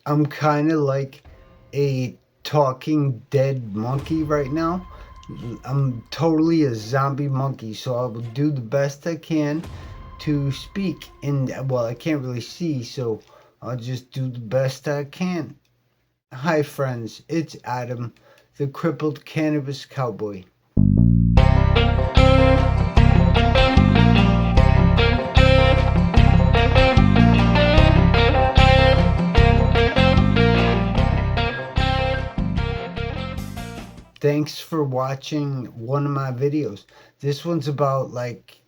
I'm kind of like a talking dead monkey right now. I'm totally a zombie monkey, so I will do the best I can to speak. And well, I can't really see, so I'll just do the best I can. Hi, friends. It's Adam, the crippled cannabis cowboy. Thanks for watching one of my videos. This one's about like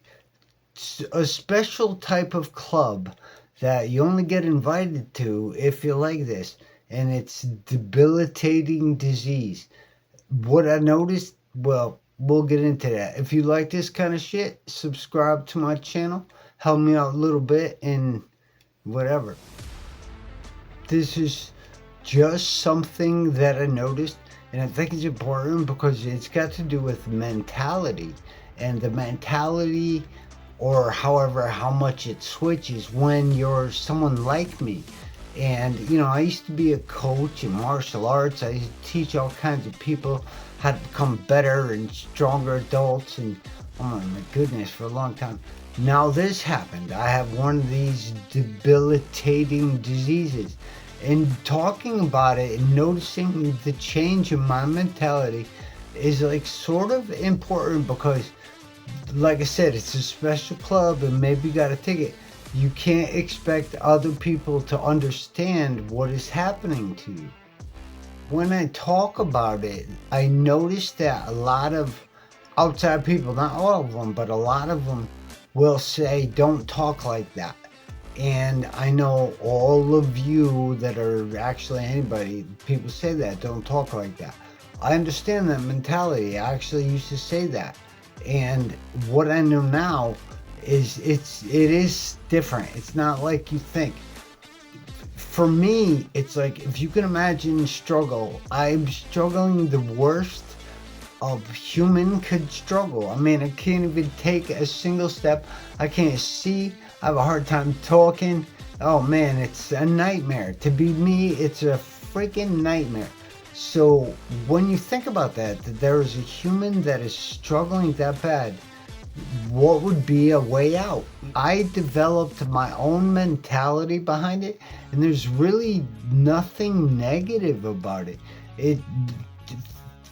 a special type of club that you only get invited to if you like this, and it's debilitating disease. What I noticed, well, we'll get into that. If you like this kind of shit, subscribe to my channel, help me out a little bit, and whatever. This is just something that I noticed, and I think it's important because it's got to do with mentality, and the mentality, or however how much it switches when you're someone like me. And I used to be a coach in martial arts. I used to teach all kinds of people how to become better and stronger adults, and oh my goodness, for a long time. Now this happened. I have one of these debilitating diseases, and talking about it and noticing the change in my mentality is like sort of important because, like I said, it's a special club and maybe you got a ticket. You can't expect other people to understand what is happening to you. When I talk about it, I notice that a lot of outside people, not all of them, but a lot of them will say, don't talk like that. And I know all of you that are actually anybody, people say that, don't talk like that. I understand that mentality. I actually used to say that. And what I know now is it is different. It's not like you think. For me, it's like if you can imagine struggle, I'm struggling the worst a human could struggle. I mean, I can't even take a single step. I can't see. I have a hard time talking. Oh man, it's a nightmare. To be me, it's a freaking nightmare. So when you think about that there is a human that is struggling that bad, what would be a way out? I developed my own mentality behind it, and there's really nothing negative about it. It,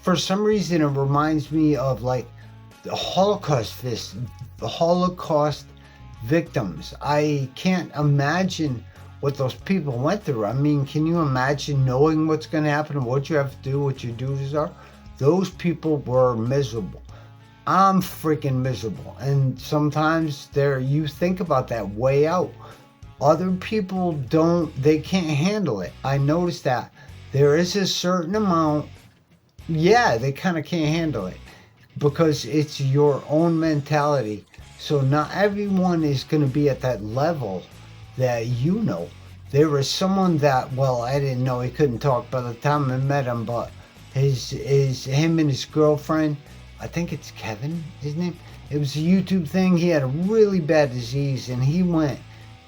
for some reason, it reminds me of like the Holocaust victims. I can't imagine what those people went through. I mean, can you imagine knowing what's going to happen, what you have to do, what your duties are? Those people were miserable. I'm freaking miserable. And sometimes you think about that way out. Other people they can't handle it. I noticed that there is a certain amount, yeah, they kind of can't handle it because it's your own mentality. So not everyone is going to be at that level that you know. There was someone that, well, I didn't know he couldn't talk by the time I met him, but him and his girlfriend, I think it's Kevin, his name. It was a YouTube thing. He had a really bad disease and he went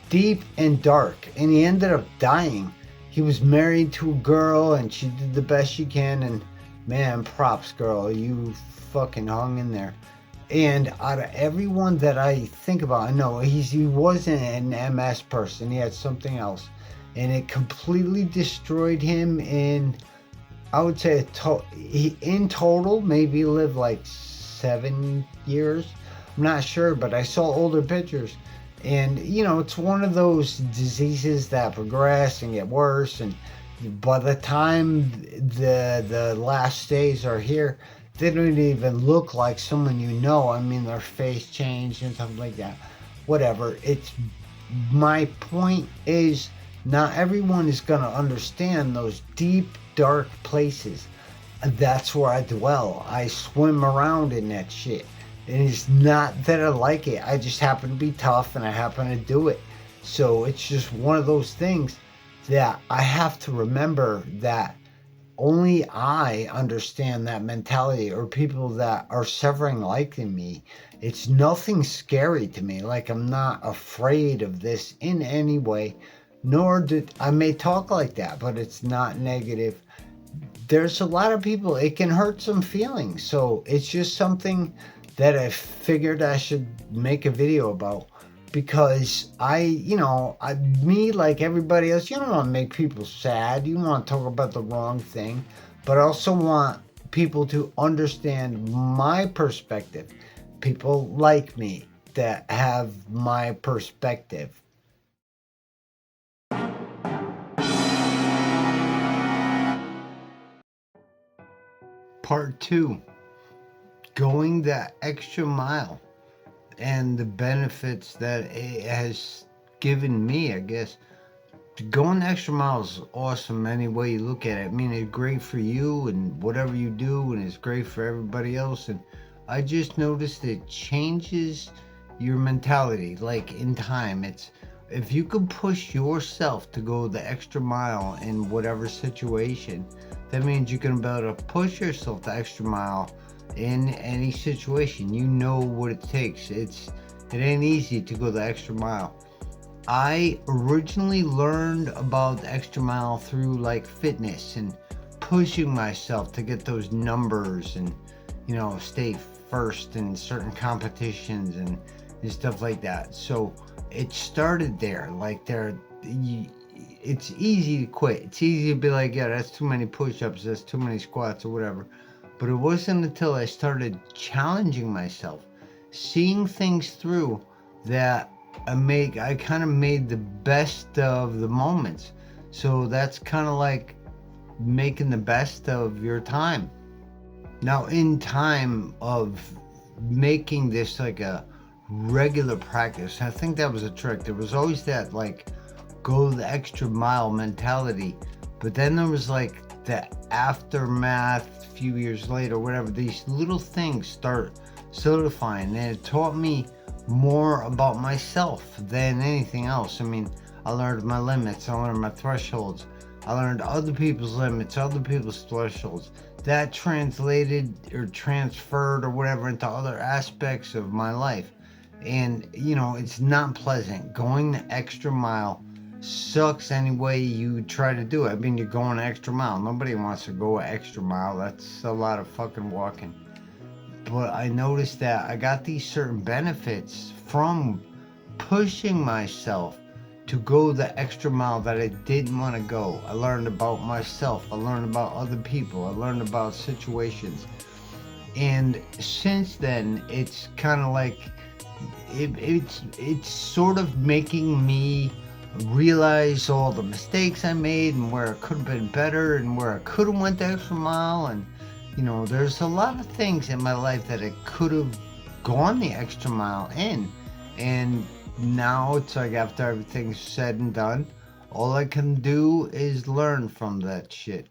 deep and dark and he ended up dying. He was married to a girl and she did the best she can, and man, props, girl, you fucking hung in there. And out of everyone that I think about, I know he wasn't an MS person. He had something else, and it completely destroyed him. In I would say in total, maybe he lived like 7 years. I'm not sure, but I saw older pictures, and it's one of those diseases that progress and get worse, and by the time the last days are here, they don't even look like someone you know. I mean, their face changed and stuff like that. Whatever. It's my point is not everyone is gonna understand those deep, dark places. That's where I dwell. I swim around in that shit. And it's not that I like it. I just happen to be tough and I happen to do it. So it's just one of those things that I have to remember that only I understand that mentality, or people that are suffering like me. It's nothing scary to me. Like, I'm not afraid of this in any way. nor did I may talk like that, but it's not negative. There's a lot of people, it can hurt some feelings. So it's just something that I figured I should make a video about because me like everybody else, you don't want to make people sad. You want to talk about the wrong thing, but I also want people to understand my perspective. People like me that have my perspective. Part two, going that extra mile and the benefits that it has given me, I guess. Going the extra mile is awesome any way you look at it. I mean, it's great for you and whatever you do, and it's great for everybody else. And I just noticed it changes your mentality, like in time. It's if you can push yourself to go the extra mile in whatever situation, that means you can be able to push yourself the extra mile in any situation. You know what it takes. It ain't easy to go the extra mile. I originally learned about the extra mile through like fitness and pushing myself to get those numbers and stay first in certain competitions and stuff like that. So it started there. Like it's easy to quit. It's easy to be like, yeah, that's too many push-ups, that's too many squats or whatever. But it wasn't until I started challenging myself, seeing things through, that I kind of made the best of the moments. So that's kind of like making the best of your time. Now, in time of making this like a regular practice, I think that was a trick. There was always that like go the extra mile mentality, but then there was like the aftermath a few years later, whatever, these little things start solidifying, and it taught me more about myself than anything else. I mean, I learned my limits, I learned my thresholds, I learned other people's limits, other people's thresholds. That translated or transferred or whatever into other aspects of my life. And, it's not pleasant. Going the extra mile sucks any way you try to do it. I mean, you're going an extra mile. Nobody wants to go an extra mile. That's a lot of fucking walking. But I noticed that I got these certain benefits from pushing myself to go the extra mile that I didn't want to go. I learned about myself. I learned about other people. I learned about situations. And since then, it's kind of like it's sort of making me realize all the mistakes I made and where it could have been better and where I could have went the extra mile. And there's a lot of things in my life that I could have gone the extra mile in. And now it's like after everything's said and done, all I can do is learn from that shit.